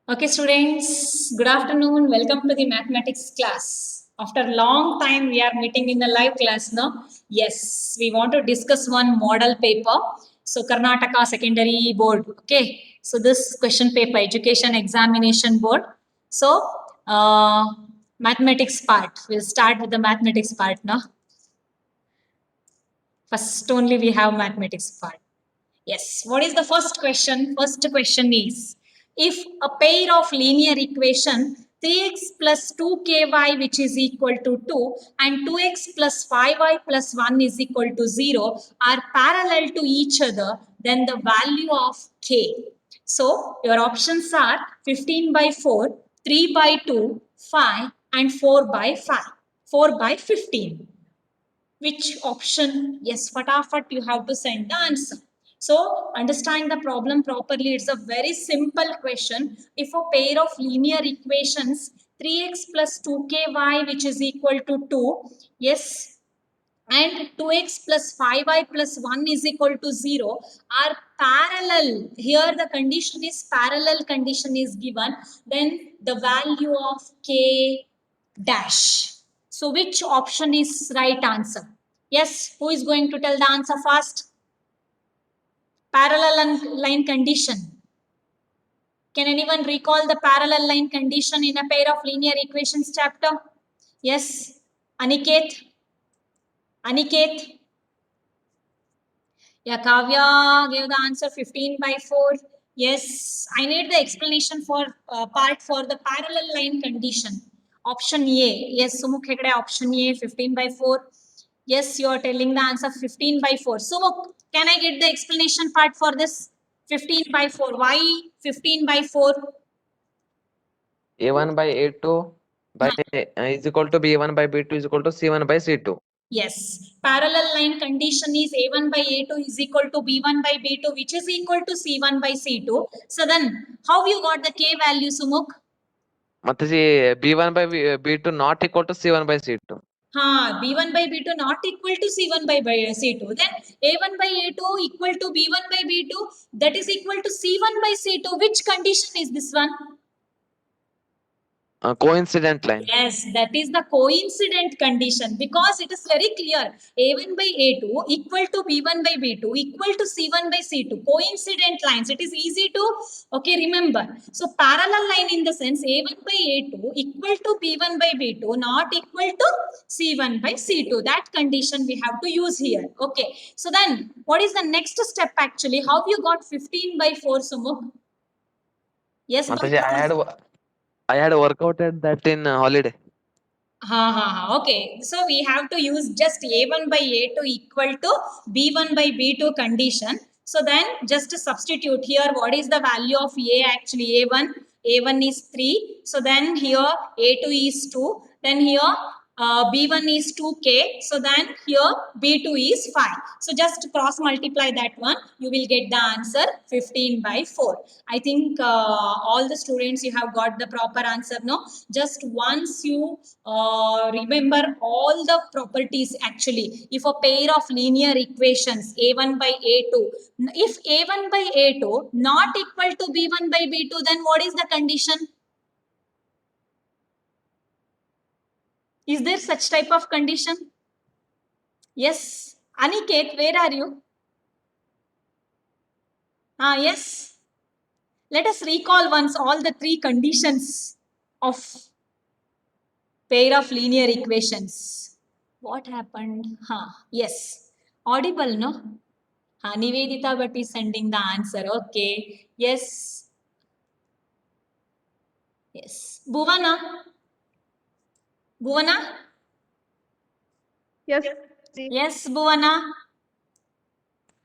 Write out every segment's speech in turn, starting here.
Okay, students, good afternoon. Welcome to the mathematics class. After long time, we are meeting in the live class now. Yes, we want to discuss one model paper. So, Karnataka Secondary Board. Okay, so this question paper, Education Examination Board. So, mathematics part. We'll start with the mathematics part now. First, only we have mathematics part. Yes. What is the first question? First question is, if a pair of linear equation 3x plus 2ky which is equal to 2 and 2x plus 5y plus 1 is equal to 0 are parallel to each other, then the value of k. So your options are 15 by 4, 3 by 2, 5 and 4 by 5. 4 by 15. Which option? Yes, fatafat you have to send the answer. So understand the problem properly. It's a very simple question. If a pair of linear equations 3x plus 2ky which is equal to 2, yes, and 2x plus 5y plus 1 is equal to 0 are parallel. Here the condition is parallel condition is given. Then the value of k dash. So which option is right answer? Yes, who is going to tell the answer first? Parallel line condition. Can anyone recall the parallel line condition in a pair of linear equations chapter? Yes, Aniket. Aniket. Yeah, Kavya gave the answer 15 by 4. Yes, I need the explanation for part for the parallel line condition. Option A. Yes, Sumukh Hegde, option A, 15 by 4. Yes, you are telling the answer 15 by 4. Sumukh, can I get the explanation part for this? 15 by 4. Why 15 by 4? A1 by A2 by is equal to B1 by B2 is equal to C1 by C2. Yes, parallel line condition is A1 by A2 is equal to B1 by B2 which is equal to C1 by C2. So then how you got the K value, Sumukh? ಮತ್ತೆ B1 by B2 not equal to C1 by C2. B1 by B2 not equal to C1 by C2. Then A1 by A2 equal to B1 by B2 that is equal to C1 by C2. Which condition is this one? Coincident line. Yes, that is the coincident condition because it is very clear. A1 by A2 equal to B1 by B2 equal to C1 by C2. Coincident lines. It is easy to, okay, remember. So parallel line in the sense A1 by A2 equal to B1 by B2 not equal to C1 by C2. That condition we have to use here. Okay. So then what is the next step actually? How you got 15 by 4, Sumukh? Yes, I had worked out that in holiday. Okay, so we have to use just A1 by A2 equal to B1 by B2 condition. So then just substitute here what is the value of A actually A1. A1 is 3. So then here A2 is 2. Then here B1 is 2K. So then here B2 is 5. So just cross multiply that one. You will get the answer 15 by 4. I think all the students you have got the proper answer no. Just once you remember all the properties actually. If a pair of linear equations A1 by A2, if A1 by A2 not equal to B1 by B2, then what is the condition? Is there such type of condition? Yes. Aniket, where are you? Yes. Let us recall once all the three conditions of pair of linear equations. What happened? Yes. Audible, no? Nivedita but is sending the answer. Okay. Yes. Yes. Bhuvana? Bhuvana? Yes. Yes, Bhuvana.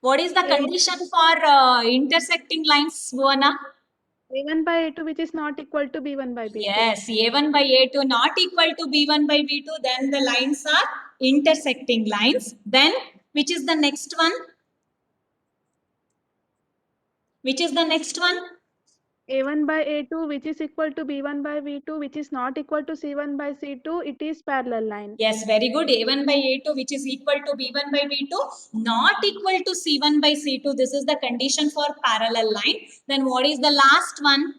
What is the condition for intersecting lines, Bhuvana? A1 by A2 which is not equal to B1 by B2. Yes, A1 by A2 not equal to B1 by B2. Then the lines are intersecting lines. Then which is the next one? Which is the next one? A1 by A2 which is equal to B1 by B2 which is not equal to C1 by C2, it is parallel line. Yes, very good. A1 by A2 which is equal to B1 by B2 not equal to C1 by C2. This is the condition for parallel line. Then what is the last one?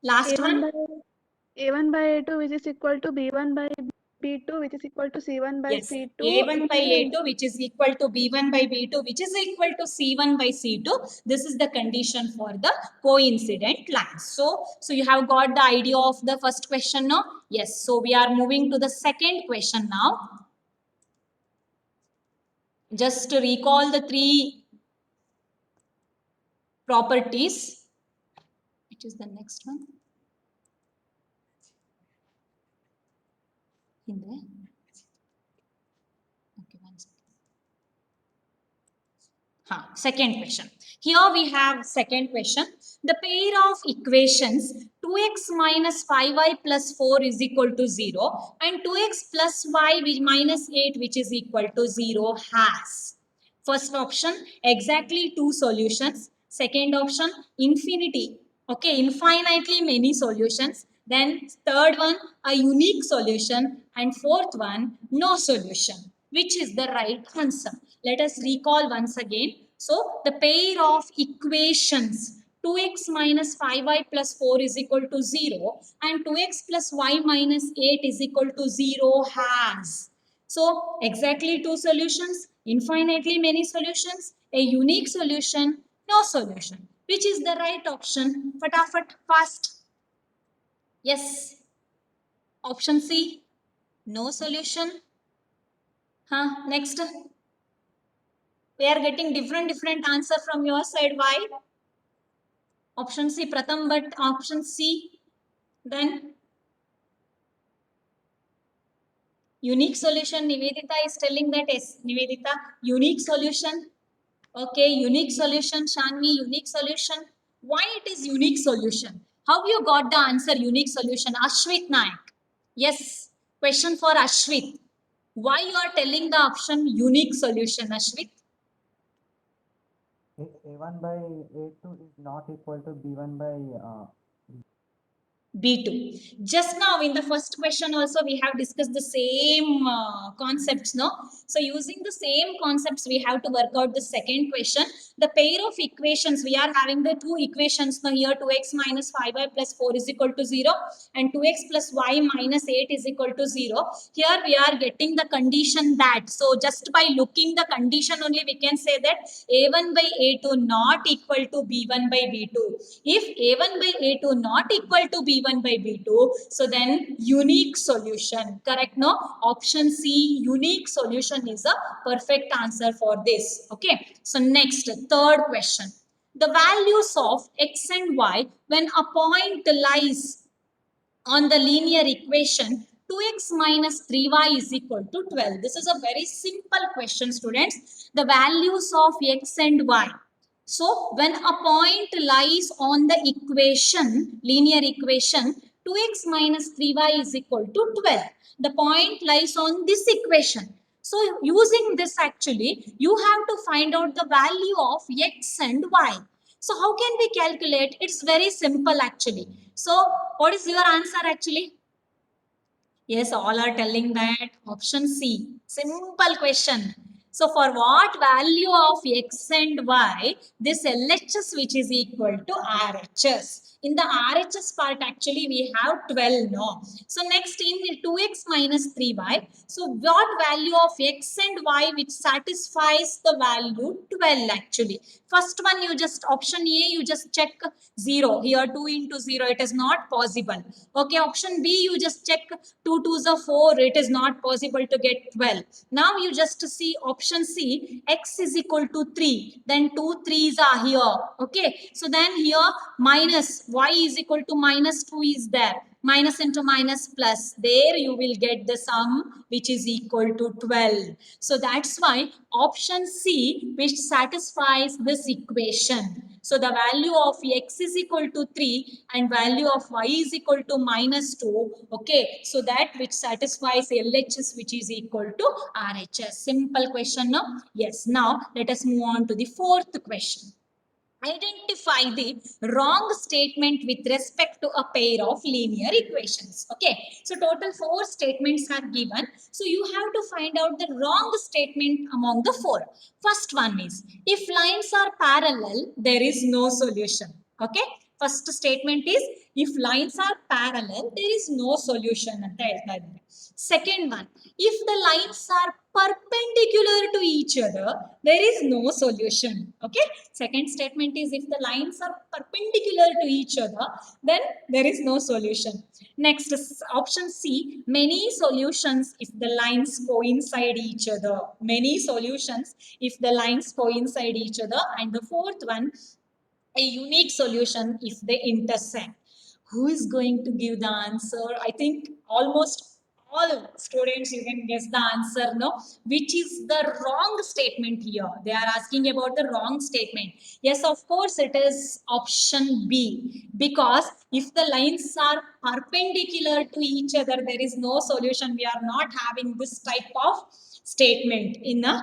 Last one. A1 by A2 which is equal to B1 by B2 which is equal to C1 by Yes, C2. A1 by A2 which is equal to B1 by B2 which is equal to C1 by C2. This is the condition for the coincident lines. So you have got the idea of the first question now? Yes, so we are moving to the second question now. Just to recall the three properties. Which is the next one? In there. Okay, one second. Second question. Here we have second question. The pair of equations 2x minus 5y plus 4 is equal to 0 and 2x plus y minus 8 which is equal to 0 has. First option, exactly two solutions. Second option, infinitely. Okay, infinitely many solutions. Then third one, a unique solution. And fourth one, no solution. Which is the right answer? Let us recall once again. So the pair of equations 2x minus 5y plus 4 is equal to 0 and 2x plus y minus 8 is equal to 0 has. So exactly two solutions, infinitely many solutions, a unique solution, no solution. Which is the right option? Fatafat, fast. Yes. Option C, no solution. Next. We are getting different answer from your side. Why? Option C, Pratham, but option C. Then unique solution. Nivedita is telling that yes. Nivedita, unique solution. Okay, unique solution. Shanvi, unique solution. Why it is unique solution? How you got the answer unique solution? Ashwit Naik. Yes. Question for Ashwit. Why you are telling the option unique solution, Ashwit? A1 by A2 is not equal to B1 by B2. Just now in the first question also we have discussed the same concepts, no? So using the same concepts we have to work out the second question. The pair of equations, we are having the two equations now here 2x minus 5y plus 4 is equal to 0 and 2x plus y minus 8 is equal to 0. Here we are getting the condition that, so just by looking the condition only we can say that A1 by A2 not equal to B1 by B2. If A1 by A2 not equal to B1 by B2, so then unique solution. Correct, no? Option C, unique solution is a perfect answer for this. Okay. So next, third question. The values of x and y when a point lies on the linear equation 2x minus 3y is equal to 12. This is a very simple question, students. The values of x and y. So when a point lies on the equation, linear equation, 2x minus 3y is equal to 12. The point lies on this equation. So using this actually, you have to find out the value of x and y. So how can we calculate? It's very simple actually. So what is your answer actually? Yes, all are telling that option C. Simple question. So for what value of x and y, this LHS which is equal to RHS. In the RHS part actually we have 12 no. So next in 2x minus 3y. So what value of x and y which satisfies the value 12 actually. First one you just option A you just check 0. Here 2 into 0 it is not possible. Okay, option B you just check 2 2s are 4 it is not possible to get 12. Now you just see option C x is equal to 3 then 2 3s are here. Okay, so then here minus y is equal to minus 2 is there. Minus into minus plus, there you will get the sum which is equal to 12. So that's why option C which satisfies this equation. So the value of x is equal to 3 and value of y is equal to minus 2. Okay, so that which satisfies LHS which is equal to RHS. Simple question, no? Yes, now let us move on to the fourth question. Identify the wrong statement with respect to a pair of linear equations. Okay, so total 4 statements are given. So you have to find out the wrong statement among the 4. First one is, if lines are parallel, there is no solution. Okay, First statement is if lines are parallel, there is no solution at the end. Second one, if the lines are perpendicular to each other, there is no solution. Okay. Second statement is if the lines are perpendicular to each other, then there is no solution. Next is option C, many solutions if the lines coincide each other. Many solutions if the lines coincide each other. And the fourth one, a unique solution if they intersect. Who is going to give the answer? I think almost all students you can guess the answer, no? Which is the wrong statement here? They are asking about the wrong statement. Yes, of course, it is option B. Because if the lines are perpendicular to each other, there is no solution. We are not having this type of statement in a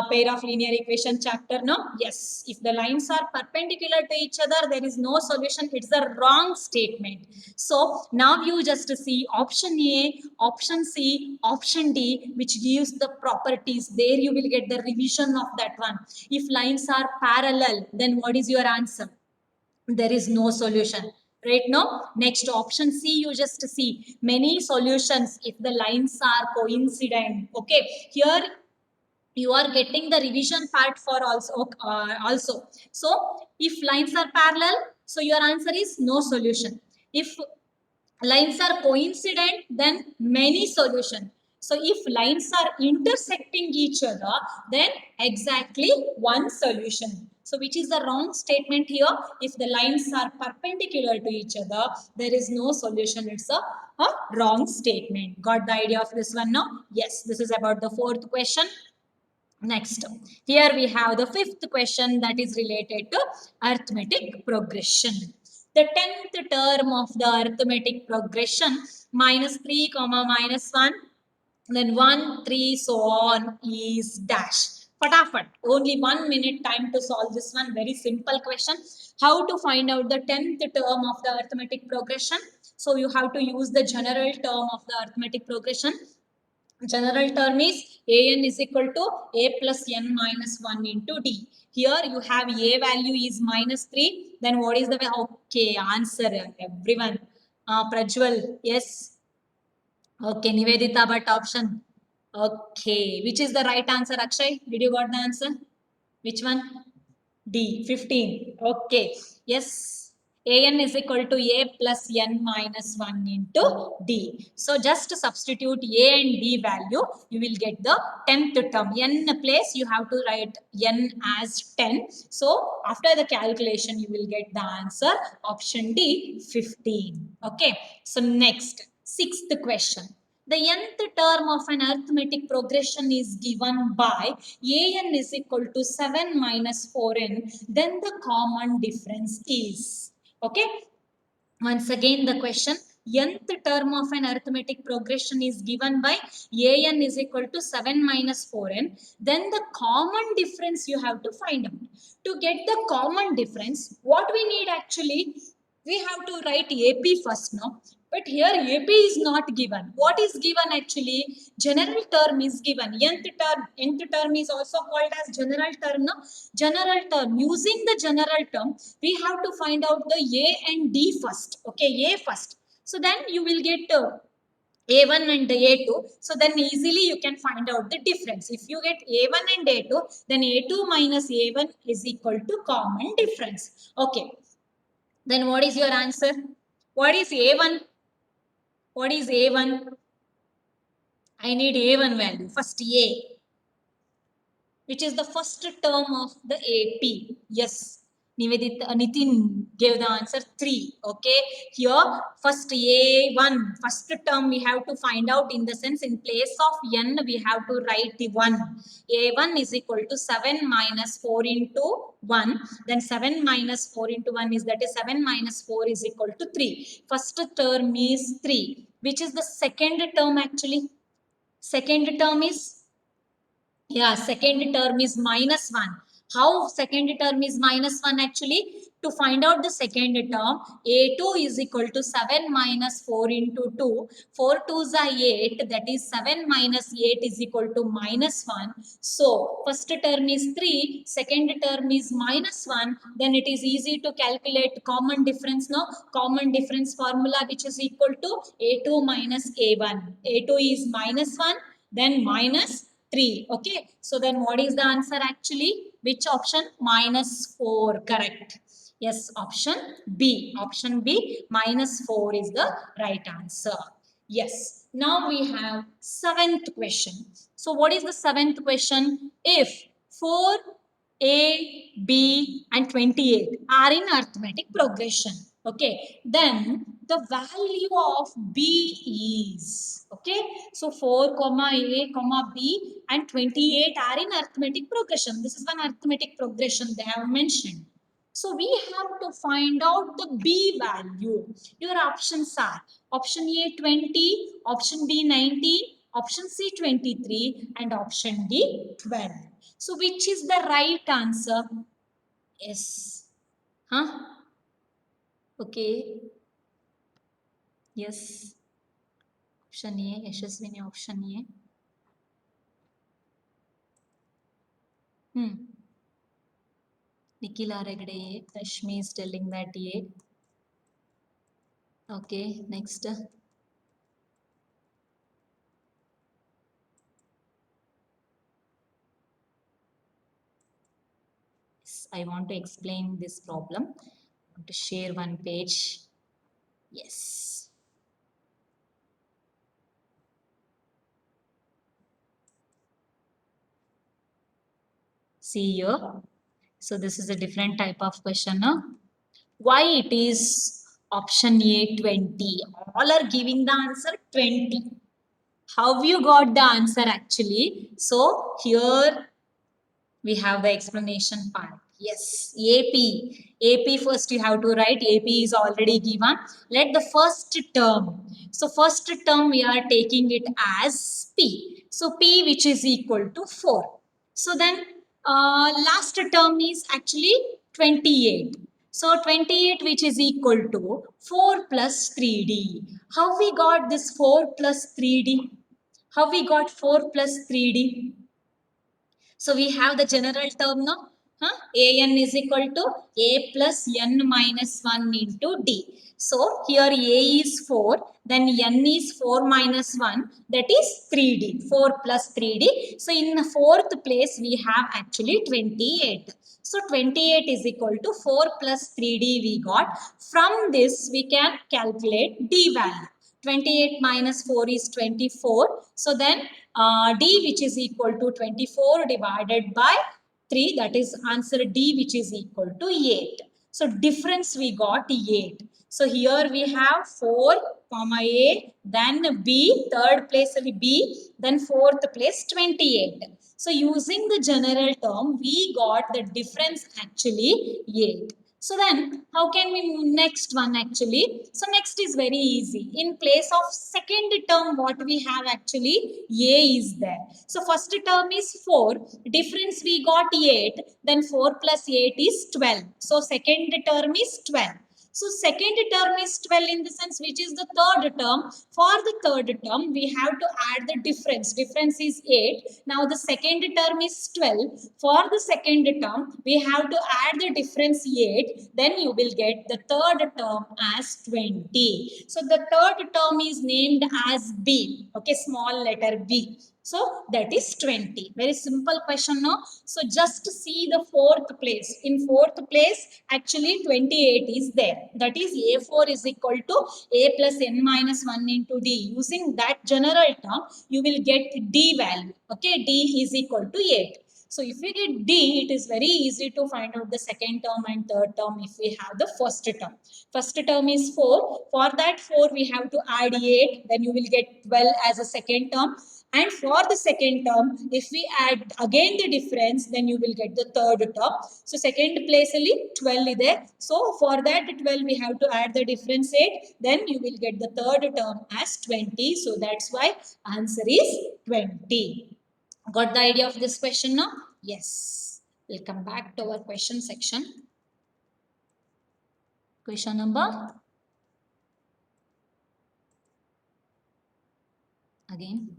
pair of linear equation chapter, no? Yes, if the lines are perpendicular to each other, there is no solution. It's a wrong statement. So now you just see option A, option C, option D, which gives the properties. There you will get the revision of that one. If lines are parallel, then what is your answer? There is no solution. Right now, next option C, you just see many solutions if the lines are coincident. Okay, here you are getting the revision part for also. So if lines are parallel, so your answer is no solution. If lines are coincident, then many solution. So if lines are intersecting each other, then exactly one solution. So which is the wrong statement here? If the lines are perpendicular to each other, there is no solution. It's a wrong statement. Got the idea of this one now? Yes, this is about the fourth question. Next, here we have the fifth question that is related to arithmetic progression. The 10th term of the arithmetic progression, minus 3, comma minus 1, then 1, 3, so on is dash. Fatafat, only 1 minute time to solve this one. Very simple question. How to find out the 10th term of the arithmetic progression? So you have to use the general term of the arithmetic progression. General term is an is equal to a plus n minus 1 into d. Here you have a value is minus 3. Then what is the okay answer? Everyone. Prajwal, yes. Okay, Nivedita, but option. Okay, which is the right answer, Akshay? Did you got the answer? Which one? D, 15. Okay, yes. An is equal to a plus n minus 1 into d. So just substitute a and d value, you will get the 10th term. N place, you have to write n as 10. So after the calculation, you will get the answer option D, 15. Okay, so next, sixth question. The nth term of an arithmetic progression is given by an is equal to 7 minus 4n, then the common difference is. Okay. Once again, the question, nth term of an arithmetic progression is given by an is equal to 7 minus 4n, then the common difference you have to find out. To get the common difference, what we need actually, we have to write AP first, no? But here AP is not given. What is given actually? General term is given. Nth term is also called as general term, no? General term. Using the general term, we have to find out the A and D first. Okay, A first. So then you will get A1 and A2. So then easily you can find out the difference. If you get A1 and A2, then A2 minus A1 is equal to common difference. Okay. Then what is your answer? What is A1? What is A1? I need A1 value. First A, which is the first term of the AP. Yes. Nitin gave the answer 3. Okay. Here, first A1, first term we have to find out, in the sense in place of n, we have to write the 1. A1 is equal to 7 minus 4 into 1. Then 7 minus 4 into 1 is, that is 7 minus 4 is equal to 3. First term is 3. Which is the second term actually? Second term is, yeah, second term is minus 1. How second term is minus 1 actually? To find out the second term, A2 is equal to 7 minus 4 into 2. 4 2s are 8, that is 7 minus 8 is equal to minus 1. So, first term is 3, second term is minus 1. Then it is easy to calculate common difference, no? Common difference formula which is equal to A2 minus A1. A2 is minus 1, then minus 3. Okay, so then what is the answer actually? Which option? Minus 4, correct. Yes, option B. Option B, minus 4 is the right answer. Yes. Now we have seventh question. So what is the seventh question? If 4, A, B and 28 are in arithmetic progression, okay, then the value of B is, okay, so 4 comma A comma B and 28 are in arithmetic progression. This is one arithmetic progression they have mentioned. So we have to find out the B value. Your options are option A 20, option B 19, option C 23 and option D 12. So which is the right answer? Yes. Huh? Okay. Yes. Option A, Yashaswini, option A. Nikhila Regde A. Rashmi is telling that A. Okay, next. I want to explain this problem. I want to share one page. Yes. See here. So this is a different type of question. Huh? Why it is option A 20? All are giving the answer 20. How you got the answer actually? So here we have the explanation part. Yes, AP. AP first you have to write. AP is already given. Let the first term. So first term we are taking it as P. So P which is equal to 4. So then last term is actually 28. So 28 which is equal to 4 plus 3D. How we got this 4 plus 3D? How we got 4 plus 3D? So we have the general term now. An is equal to A plus n minus 1 into D. So here A is 4, then n is 4 minus 1, that is 3D, 4 plus 3D. So in the fourth place we have actually 28. So 28 is equal to 4 plus 3D we got. From this we can calculate D value. 28 minus 4 is 24. So then D which is equal to 24 divided by 3, that is answer D which is equal to 8. So difference we got 8. So here we have 4 comma A, then B, third place B, then fourth place 28. So using the general term we got the difference actually 8. So then, how can we move next one actually? So next is very easy. In place of second term, what we have actually, A is there. So first term is 4. Difference we got 8. Then 4 plus 8 is 12. So second term is 12. So second term is 12 in the sense which is the third term. For the third term, we have to add the difference. Difference is 8. Now the second term is 12. For the second term, we have to add the difference 8. Then you will get the third term as 20. So the third term is named as B. Okay, small letter B. So that is 20. Very simple question, no? So just see the fourth place. In fourth place, actually 28 is there. That is A4 is equal to A plus n minus 1 into D. Using that general term, you will get D value. Okay, D is equal to 8. So if we get D, it is very easy to find out the second term and third term if we have the first term. First term is 4. For that 4, we have to add 8. Then you will get 12 as a second term. And for the second term, if we add again the difference, then you will get the third term. So second place only 12 is there. So for that 12, we have to add the difference 8. Then you will get the third term as 20. So that's why answer is 20. Got the idea of this question now? Yes. We'll come back to our question section. Question number again.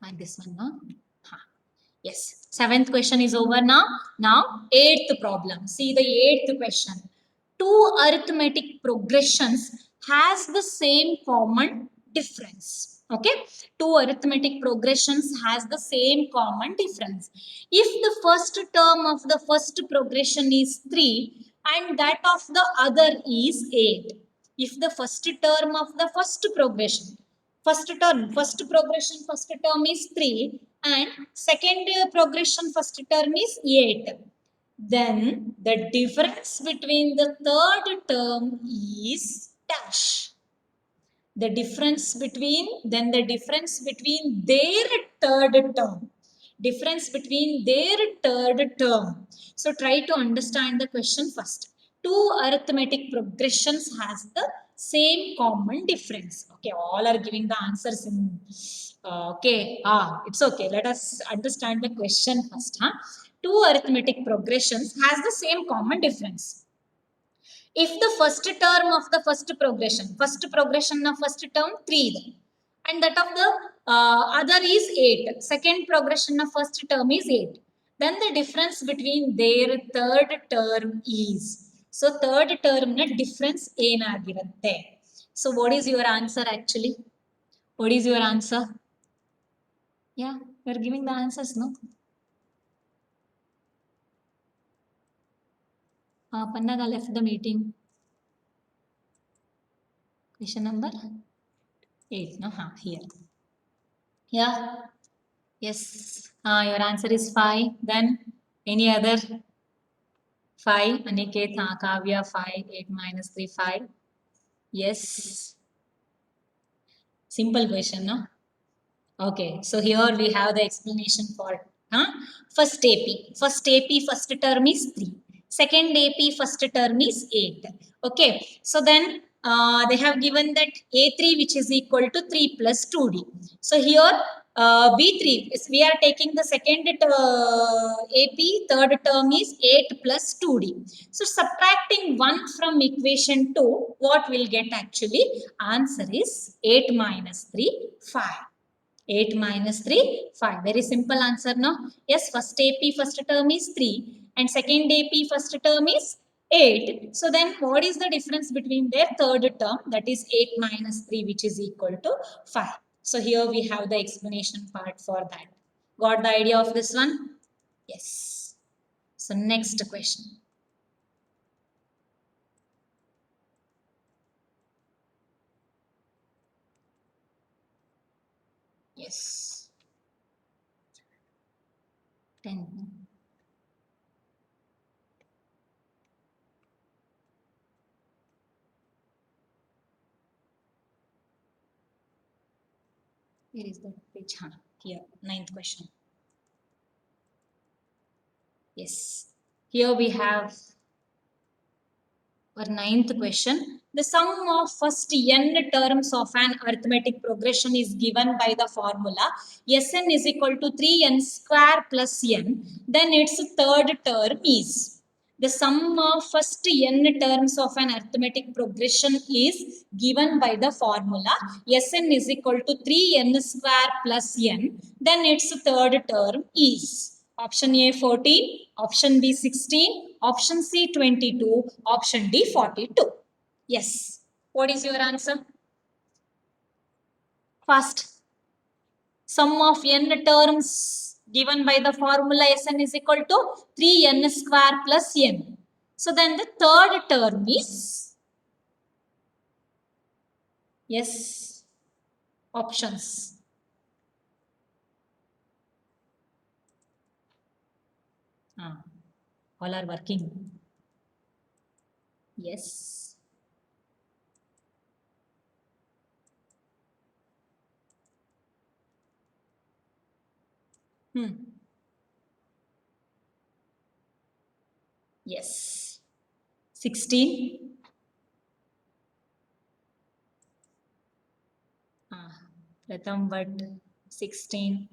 Find this one now. Yes, seventh question is over now. Now, eighth problem. See the eighth question. Two arithmetic progressions has the same common difference. Okay, two arithmetic progressions has the same common difference. If the first term of the first progression is 3 and that of the other is 8. If the first term of the first progression first term is 3 and second progression first term is 8, then the difference between the third term is dash. The difference between their third term. So try to understand the question first. Two arithmetic progressions has the same common difference. Okay, all are giving the answers in. Okay, it's okay. Let us understand the question first. Two arithmetic progressions has the same common difference. If the first term of the first progression of first term 3 and that of the other is 8, second progression of first term is 8, then the difference between their third term is. So third term na difference ಏನಾಗಿರುತ್ತೆ. So what is your answer actually? What is your answer? Yeah, we are giving the answers, no? Pannaga left the meeting. Question number 8, no? Here. Yeah. Yes. Your answer is 5. Then any other? 5. Aniket, Kavya, 5. 8 minus 3, 5. Yes. Simple question, no? Okay. So here we have the explanation for it. First AP. First term is 3. Second AP first term is 8. Okay. So then they have given that A3 which is equal to 3 plus 2D. So here B3 is we are taking the second AP, third term is 8 plus 2D. So subtracting 1 from equation 2, what will get actually? Answer is 8 minus 3, 5. 8 minus 3, 5. Very simple answer, no? Yes, first AP first term is 3 and second AP first term is 8. So then what is the difference between their third term? That is 8 minus 3 which is equal to 5. So here we have the explanation part for that. Got the idea of this one? Yes. So next question. Yes. 10. Where is the page? Here, 9th question. Yes. Here we have our 9th question. The sum of first n terms of an arithmetic progression is given by the formula Sn is equal to 3n square plus n. Then its third term is. The sum of first n terms of an arithmetic progression is given by the formula Sn is equal to 3n square plus n. Then its third term is. Option A 14, option B 16, option C 22, option D 42. Yes. What is your answer? First, sum of n terms given by the formula Sn is equal to 3n square plus n. So then the third term is, yes, options. All are working. Yes. Yes. 16. Pratham, but 16.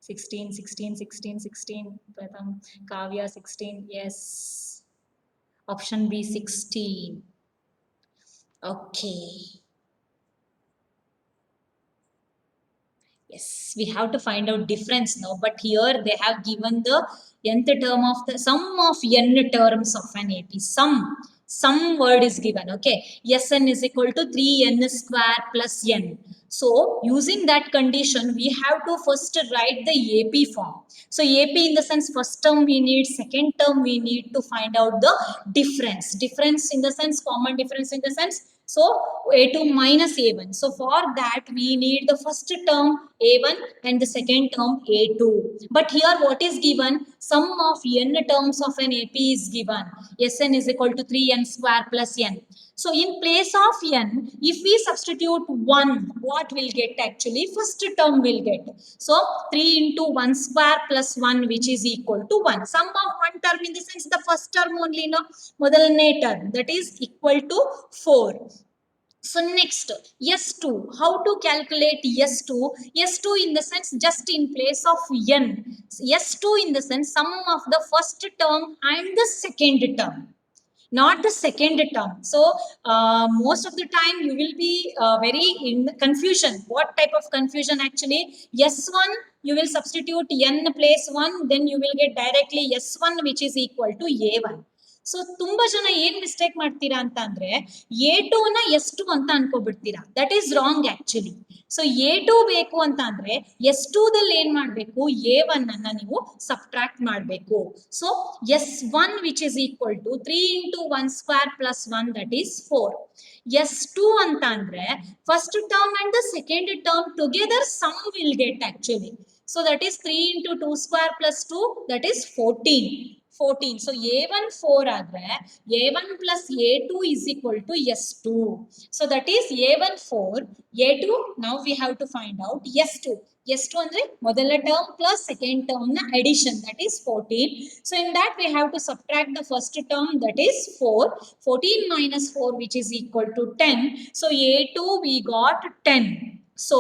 16. Pratham, Kavya 16. Yes. Option B 16. Okay. Yes, we have to find out difference now, but here they have given the nth term of the sum of n terms of an AP. Some word is given, okay. Sn is equal to 3n square plus n. So, using that condition, we have to first write the AP form. So, AP in the sense first term we need, second term we need to find out the difference. Difference in the sense, common difference in the sense, so A2 minus A1. So for that we need the first term A1 and the second term A2. But here what is given? Sum of n terms of an AP is given. Sn is equal to 3n square plus n. So in place of n, if we substitute 1, what will get actually? First term will get. So 3 into 1 square plus 1 which is equal to 1. Sum of one term in the sense the first term only, no? Modalane term, that is equal to 4. So next, S2. How to calculate S2? S2 in the sense just in place of n. S2 in the sense sum of the first term and the second term, not the second term. So most of the time you will be very in confusion. What type of confusion actually? S1 you will substitute n place 1, then you will get directly S1 which is equal to A1. So ತುಂಬಾ ಜನ ಏನ್ mistake ಮಾಡ್ತೀರಾ ಅಂತ ಅಂದ್ರೆ A2 ನ S2 ಅಂತ ಅನ್ಕೋಬಿಡ್ತೀರಾ. That is wrong actually. So A2 ಬೇಕು ಅಂತ ಅಂದ್ರೆ S2 ದಲ್ಲಿ ಏನ್ ಮಾಡ್ಬೇಕು? A1 ಅನ್ನ ನೀವು ಸಬ್ಟ್ರಾಕ್ಟ್ ಮಾಡ್ಬೇಕು. So S1 which is equal to 3 into 1 square plus 1 that is 4. S2 ಅಂತ ಅಂದ್ರೆ first term and the second term together sum will get actually. So that is 3 into 2 square plus 2 that is 14. 14. So A1 4 ಆದರೆ A1 plus A2 is equal to S2. So that is A1 4, A2 now we have to find out S2. S2 ಅಂದ್ರೆ ಮೊದಲ term plus second term na addition that is 14. So in that we have to subtract the first term that is 4. 14 minus 4 which is equal to 10. So A2 we got 10. So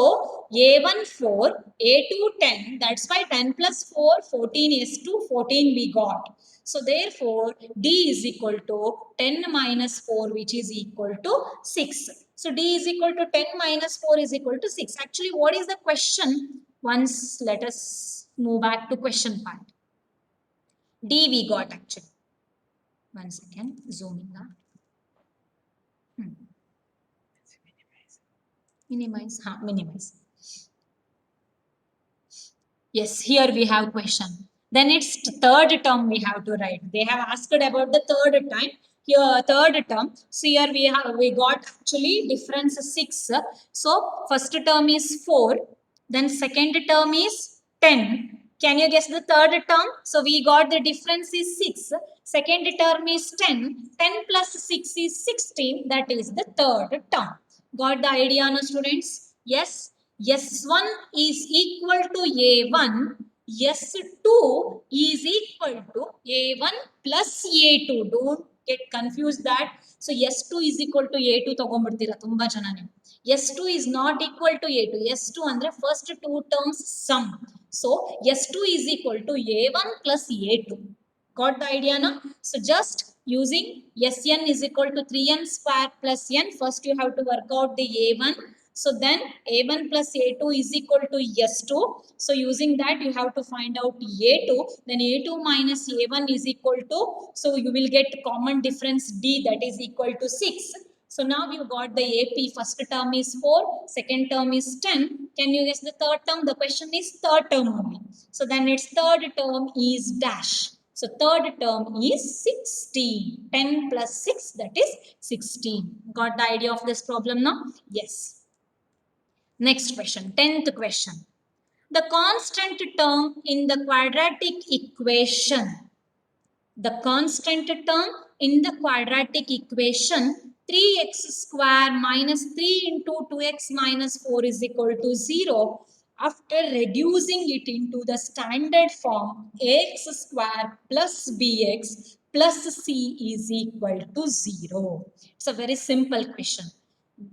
A1 4, A2 10, that's why 10 plus 4, 14 S2, 14 we got. So therefore D is equal to 10 minus 4 which is equal to 6. So D is equal to 10 minus 4 is equal to 6. Actually what is the question? Once let us move back to question part. D we got actually. One second, zooming up. Minimize. Yes, here we have question. Then it's third term we have to write. They have asked about the third time. Here third term. So here we got actually difference 6. So first term is 4. Then second term is 10. Can you guess the third term? So we got the difference is 6. Second term is 10. 10 plus 6 is 16. That is the third term. Got the idea, no students? Yes. S1 is equal to A1. S2 is equal to A1 plus A2. Don't get confused that. So S2 is equal to A2 ತಗೊಂಡ್ಬಿಡ್ತೀರಾ ತುಂಬಾ ಜನ ನೀವು. S2 is not equal to A2. S2 ಅಂದ್ರೆ first two terms sum. So S2 is equal to A1 plus A2. Got the idea now? So just using Sn is equal to 3n square plus n. First you have to work out the A1. So then A1 plus A2 is equal to S2. So using that you have to find out A2. Then A2 minus A1 is equal to, so you will get common difference D that is equal to 6. So now you got the AP. First term is 4, second term is 10. Can you guess the third term? The question is third term only. So then its third term is dash. So third term is 16. 10 plus 6 that is 16. Got the idea of this problem now? Yes. Next question, 10th question. The constant term in the quadratic equation. The constant term in the quadratic equation 3x square minus 3 into 2x minus 4 is equal to 0. After reducing it into the standard form x square plus bx plus c is equal to 0. It's a very simple question.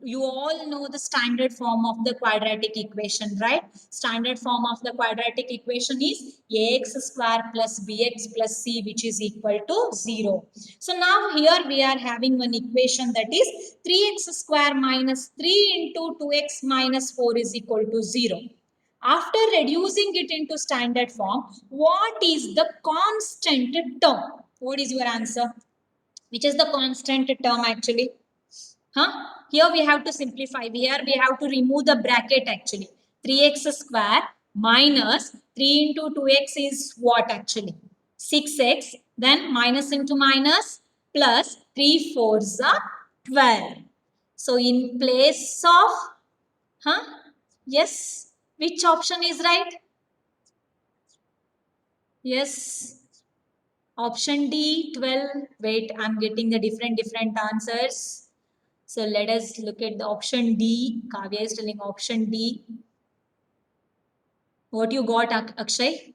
You all know the standard form of the quadratic equation, right? Standard form of the quadratic equation is ax square plus bx plus c, which is equal to 0. So now here we are having one equation, that is 3x square minus 3 into 2x minus 4 is equal to 0. After reducing it into standard form, what is the constant term? What is your answer? Which is the constant term actually? Here we have to simplify. Here we have to remove the bracket actually. 3x square minus 3 into 2x is what actually? 6x. Then minus into minus plus 3 fours are 12. So in place of, yes, which option is right? Yes. Option D, 12. Wait, I'm getting the different answers. So let us look at the option D. Kavya is telling option D. What you got, Akshay?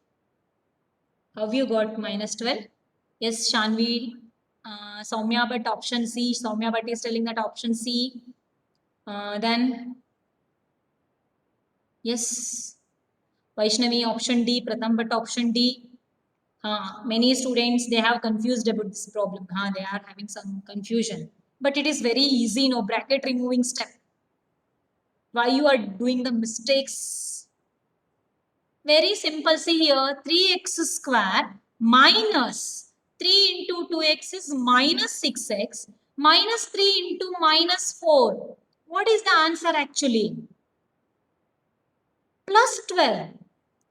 Have you got minus 12? Yes, Shanvi. Soumya Bhatt, option C. Soumya Bhatt is telling that option C. Then, yes, Vaishnavi, option D. Pratham Bhatt, option D. Many students, they have confused about this problem. They are having some confusion. But it is very easy, no bracket removing step. Why you are doing the mistakes? Very simple. See here, 3x square minus 3 into 2x is minus 6x minus 3 into minus 4. What is the answer actually? Plus 12.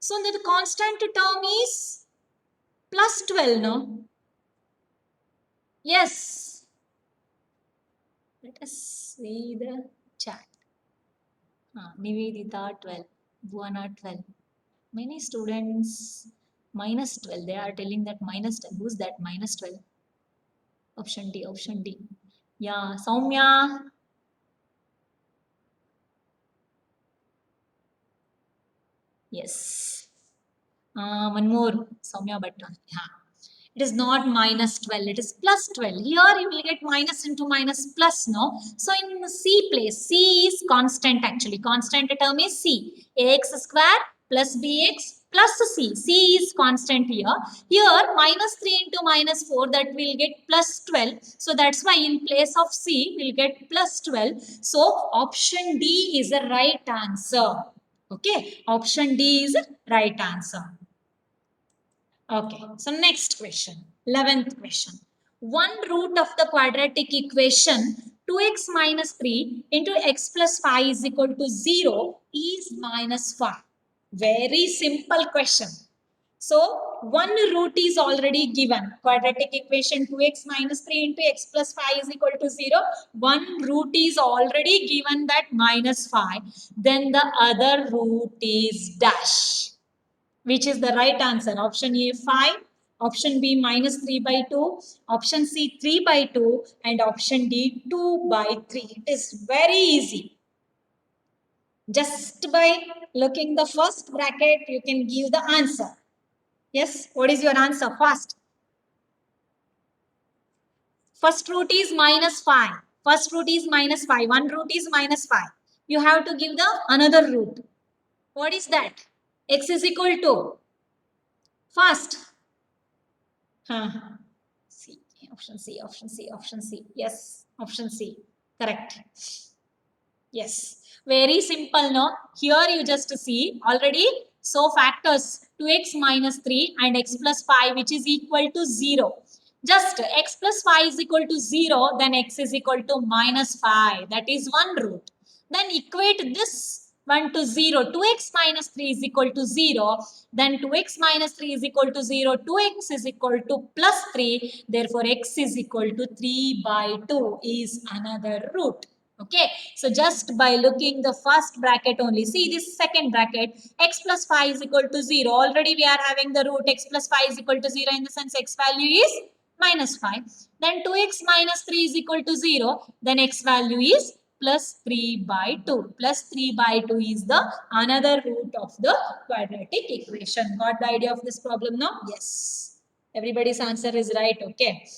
So the constant term is plus 12, no? Yes. Let us see the chat. Nivedita 12, Bhuwana 12. Many students minus 12. They are telling that minus 12. Who's that? Minus 12. Option D. Option D. Yeah, Soumya. Yes. One more. Soumya Bhatt. Yeah. It is not minus 12. It is plus 12. Here you will get minus into minus plus, no? So in the C place, C is constant actually. Constant term is C. Ax square plus bx plus C. C is constant here. Here minus 3 into minus 4, that will get plus 12. So that's why in place of C, we'll get plus 12. So option D is the right answer. Okay. Option D is the right answer. Okay, so next question, 11th question. One root of the quadratic equation 2x minus 3 into x plus 5 is equal to 0 is minus 5. Very simple question. So, one root is already given. Quadratic equation 2x minus 3 into x plus 5 is equal to 0. One root is already given, that minus 5. Then the other root is dash. Which is the right answer? Option A 5, option B minus 3 by 2, option C 3 by 2, and option D 2 by 3. It is very easy. Just by looking the first bracket, you can give the answer. Yes, what is your answer? First. First root is minus 5. First root is minus 5. One root is minus 5. You have to give the another root. What is that? X is equal to first. C. Option C, option C, option C. Yes, option C. Correct. Yes. Very simple, no? Here you just see already. So factors 2x minus 3 and x plus 5, which is equal to 0. Just x plus 5 is equal to 0, then x is equal to minus 5. That is one root. Then equate this 1 to 0. 2x minus 3 is equal to 0. Then 2x minus 3 is equal to 0. 2x is equal to plus 3. Therefore, x is equal to 3 by 2 is another root. Okay, so just by looking the first bracket only, see this second bracket, x plus 5 is equal to 0. Already we are having the root x plus 5 is equal to 0, in the sense x value is minus 5. Then 2x minus 3 is equal to 0. Then x value is plus 3 by 2. Plus 3 by 2 is the another root of the quadratic equation. Got the idea of this problem now? Yes. Everybody's answer is right. Okay.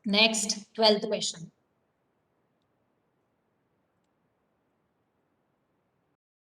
Next, 12th question.